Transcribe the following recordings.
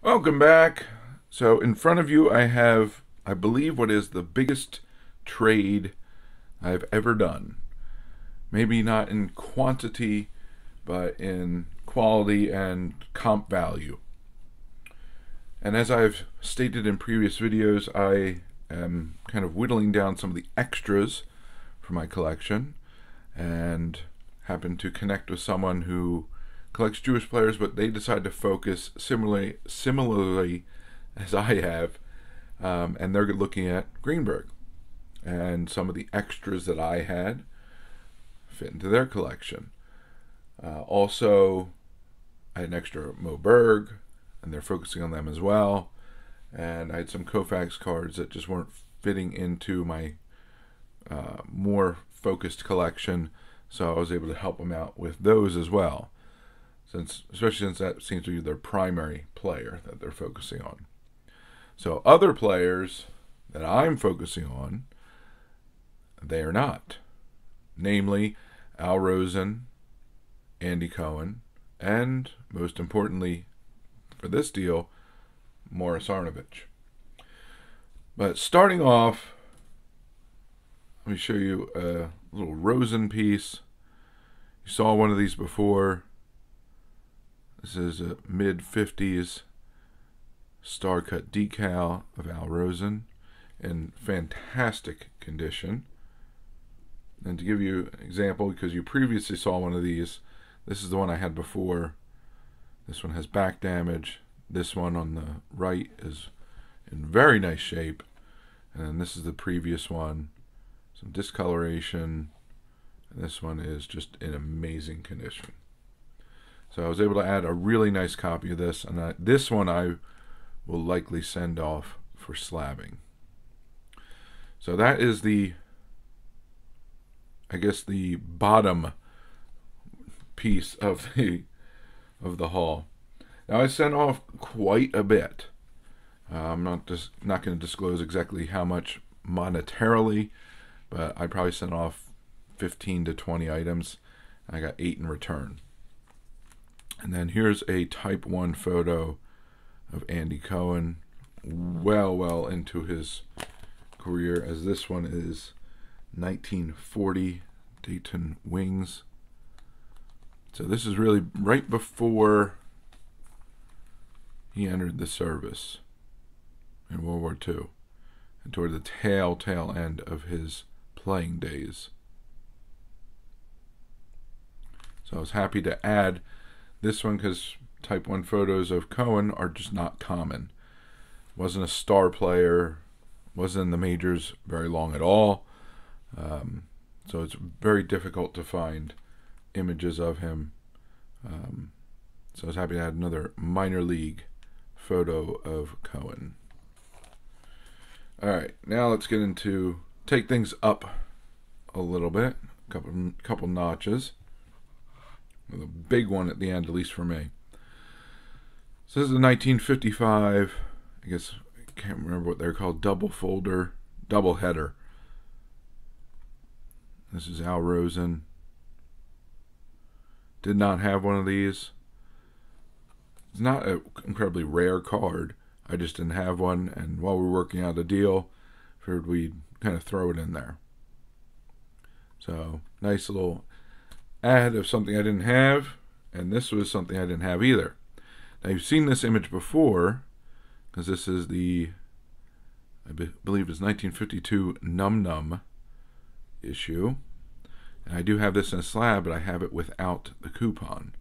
Welcome back. So in front of you I have, I believe, what is the biggest trade I've ever done. Maybe not in quantity, but in quality and comp value. And as I've stated in previous videos, I am kind of whittling down some of the extras for my collection, and happened to connect with someone who collects Jewish players, but they decide to focus similarly as I have, and they're looking at Greenberg, and some of the extras that I had fit into their collection. Also, I had an extra Mo Berg, and they're focusing on them as well. And I had some Koufax cards that just weren't fitting into my more focused collection, so I was able to help them out with those as well, especially since that seems to be their primary player that they're focusing on. So other players that I'm focusing on, they are not. Namely, Al Rosen, Andy Cohen, and most importantly for this deal, Morris Arnovich. But starting off, let me show you a little Rosen piece. You saw one of these before. This is a mid-50s star-cut decal of Al Rosen in fantastic condition. And to give you an example, because you previously saw one of these, this is the one I had before. This one has back damage. This one on the right is in very nice shape. And this is the previous one. Some discoloration. And this one is just in amazing condition. So I was able to add a really nice copy of this. And this one I will likely send off for slabbing. So that is the, I guess, the bottom piece of the haul. Now I sent off quite a bit. I'm not going to disclose exactly how much monetarily, but I probably sent off 15 to 20 items. I got 8 in return. And then here's a Type 1 photo of Andy Cohen, well into his career, as this one is 1940 Dayton Wings. So this is really right before he entered the service in World War II, and toward the tail end of his playing days. So I was happy to add this one because Type 1 photos of Cohen are just not common. Wasn't a star player, wasn't in the majors very long at all, so it's very difficult to find images of him. So I was happy to add another minor league photo of Cohen. Alright, now let's get into, take things up a little bit, couple notches, with a big one at the end, at least for me. So this is a 1955, I guess, I can't remember what they're called, double header. This is Al Rosen. Did not have one of these. It's not an incredibly rare card. I just didn't have one, and while we were working out a deal, figured we'd kind of throw it in there. So, nice little ad of something I didn't have, and this was something I didn't have either. Now, you've seen this image before, because this is the, I believe it's 1952 Num Num issue. And I do have this in a slab, but I have it without the coupon.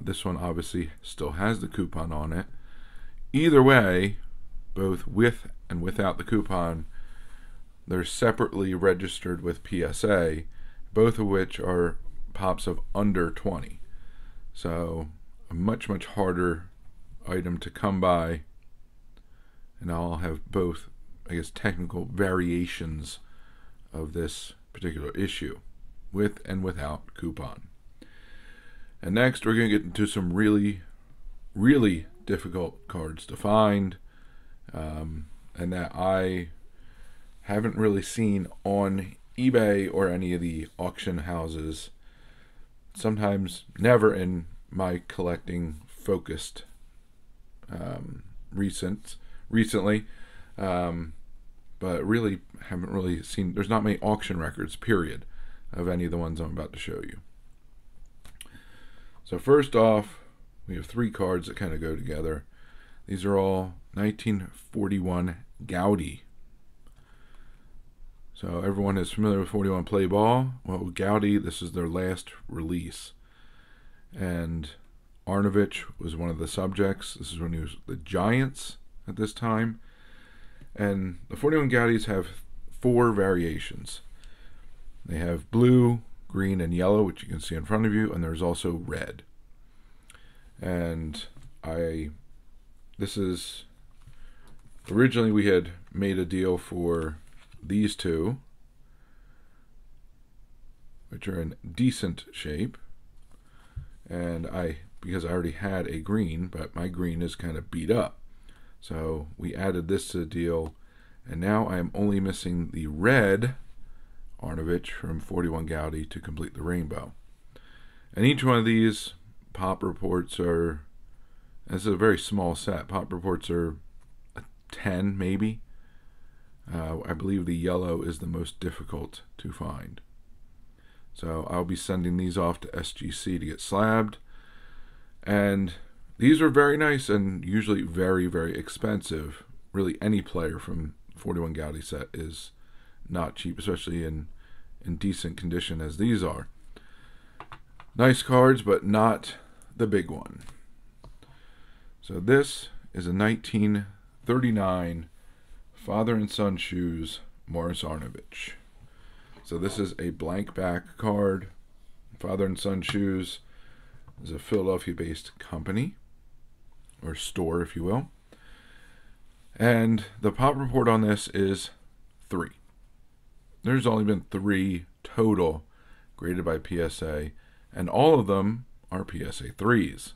This one obviously still has the coupon on it. Either way, both with and without the coupon, they're separately registered with PSA, both of which are pops of under 20. So a much harder item to come by, and I'll have both, I guess, technical variations of this particular issue, with and without coupon. And next we're going to get into some really difficult cards to find, and that I haven't really seen on eBay or any of the auction houses, sometimes never in my collecting focused recently, but really haven't really seen. There's not many auction records, period, of any of the ones I'm about to show you. So first off, we have 3 cards that kind of go together. These are all 1941 Gaudi. So everyone is familiar with 41 Play Ball. Well, with Gaudi, this is their last release. And Arnovich was one of the subjects. This is when he was the Giants at this time. And the 41 Gaudis have 4 variations. They have blue, green, and yellow, which you can see in front of you, and there's also red. And this is, originally we had made a deal for these 2, which are in decent shape. And because I already had a green, but my green is kind of beat up. So we added this to the deal, and now I am only missing the red Arnovich from 41 Gaudi to complete the rainbow. And each one of these pop reports are, this is a very small set, pop reports are a 10 maybe. I believe the yellow is the most difficult to find. So I'll be sending these off to SGC to get slabbed. And these are very nice and usually very, very expensive. Really, any player from 41 Gaudi set is not cheap, especially in decent condition as these are. Nice cards, but not the big one. So this is a 1939 Father and Son Shoes Morris Arnovich. So this is a blank back card. Father and Son Shoes is a Philadelphia-based company, or store, if you will. And the pop report on this is 3. There's only been 3 total graded by PSA, and all of them are PSA 3s.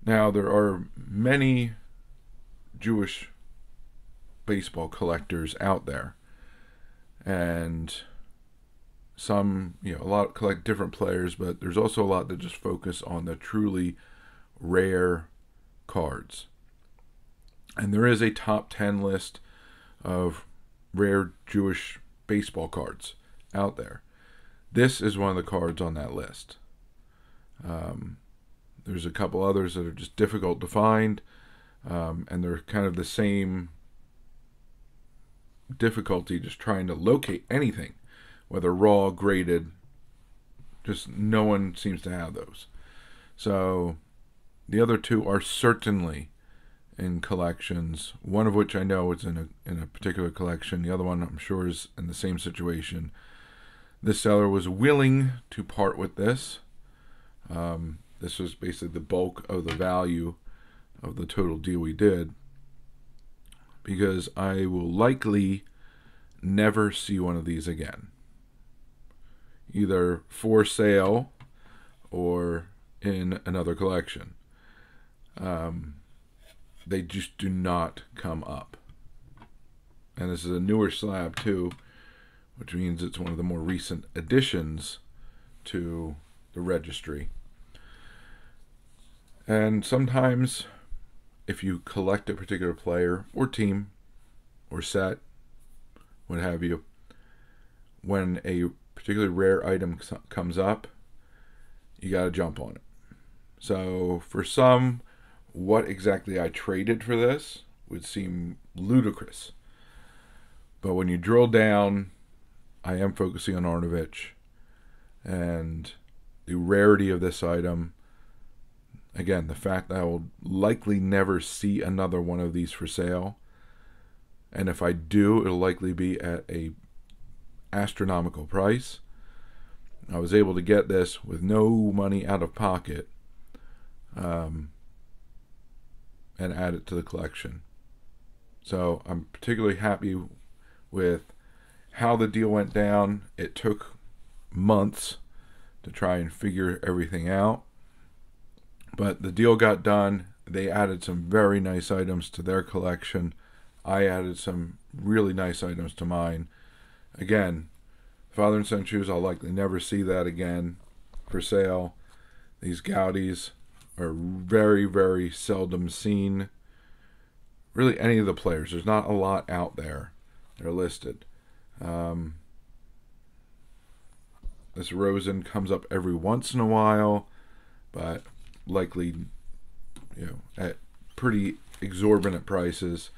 Now, there are many Jewish baseball collectors out there, and some, a lot collect different players, but there's also a lot that just focus on the truly rare cards. And there is a top 10 list of rare Jewish baseball cards out there. This is one of the cards on that list. There's a couple others that are just difficult to find, and they're kind of the same difficulty, just trying to locate anything, whether raw, graded. Just no one seems to have those. So the other 2 are certainly in collections, one of which I know is in a particular collection. The other one I'm sure is in the same situation. This seller was willing to part with this. This was basically the bulk of the value of the total deal we did, because I will likely never see one of these again, either for sale or in another collection. They just do not come up. And this is a newer slab too, which means it's one of the more recent additions to the registry. And sometimes, if you collect a particular player or team or set, what have you, when a particularly rare item comes up, you got to jump on it. So for some, what exactly I traded for this would seem ludicrous. But when you drill down, I am focusing on Arnovich and the rarity of this item. Again, the fact that I will likely never see another one of these for sale. And if I do, it'll likely be at a astronomical price. I was able to get this with no money out of pocket, and add it to the collection. So I'm particularly happy with how the deal went down. It took months to try and figure everything out, but the deal got done. They added some very nice items to their collection. I added some really nice items to mine. Again, Father and Son Shoes, I'll likely never see that again for sale. These Gaudis are very, very seldom seen. Really, any of the players. There's not a lot out there. They're listed. This Rosen comes up every once in a while, but likely, at pretty exorbitant prices.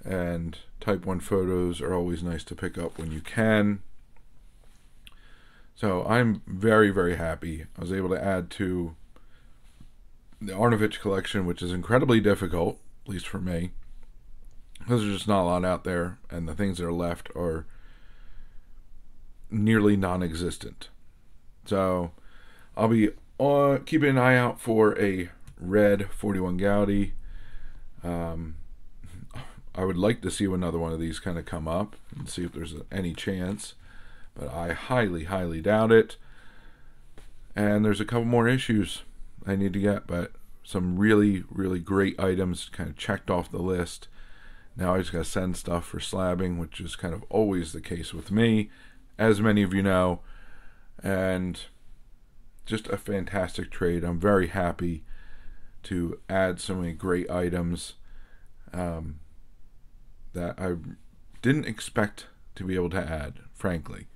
And Type 1 photos are always nice to pick up when you can. So I'm very, very happy. I was able to add to the Arnovich collection, which is incredibly difficult, at least for me, because there's just not a lot out there, and the things that are left are nearly non-existent. So I'll be keeping an eye out for a red 41 Gaudi. I would like to see another one of these kind of come up and see if there's any chance, but I highly, highly doubt it. And there's a couple more issues I need to get, but some really, really great items kind of checked off the list. Now I just got to send stuff for slabbing, which is kind of always the case with me, as many of you know. And just a fantastic trade. I'm very happy to add so many great items that I didn't expect to be able to add, frankly,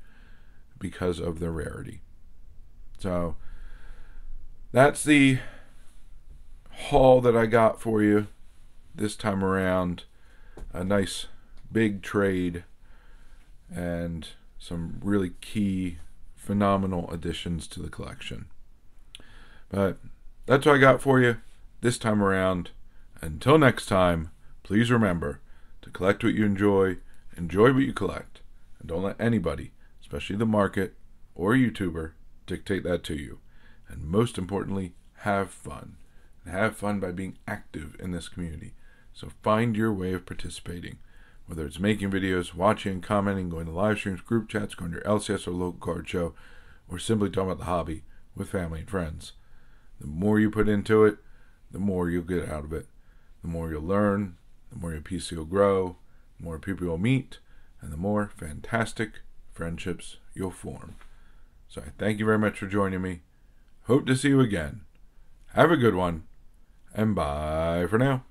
because of the rarity. So that's the haul that I got for you this time around. A nice big trade and some really key, phenomenal additions to the collection. But that's what I got for you this time around. Until next time, please remember to collect what you enjoy what you collect, and don't let anybody, especially the market or a YouTuber, dictate that to you. And most importantly, have fun. And have fun by being active in this community. So find your way of participating, whether it's making videos, watching, commenting, going to live streams, group chats, going to your LCS or local card show, or simply talking about the hobby with family and friends. The more you put into it, the more you'll get out of it. The more you'll learn, the more your PC will grow, the more people you'll meet, and the more fantastic friendships you'll form. So I thank you very much for joining me. Hope to see you again. Have a good one, and bye for now.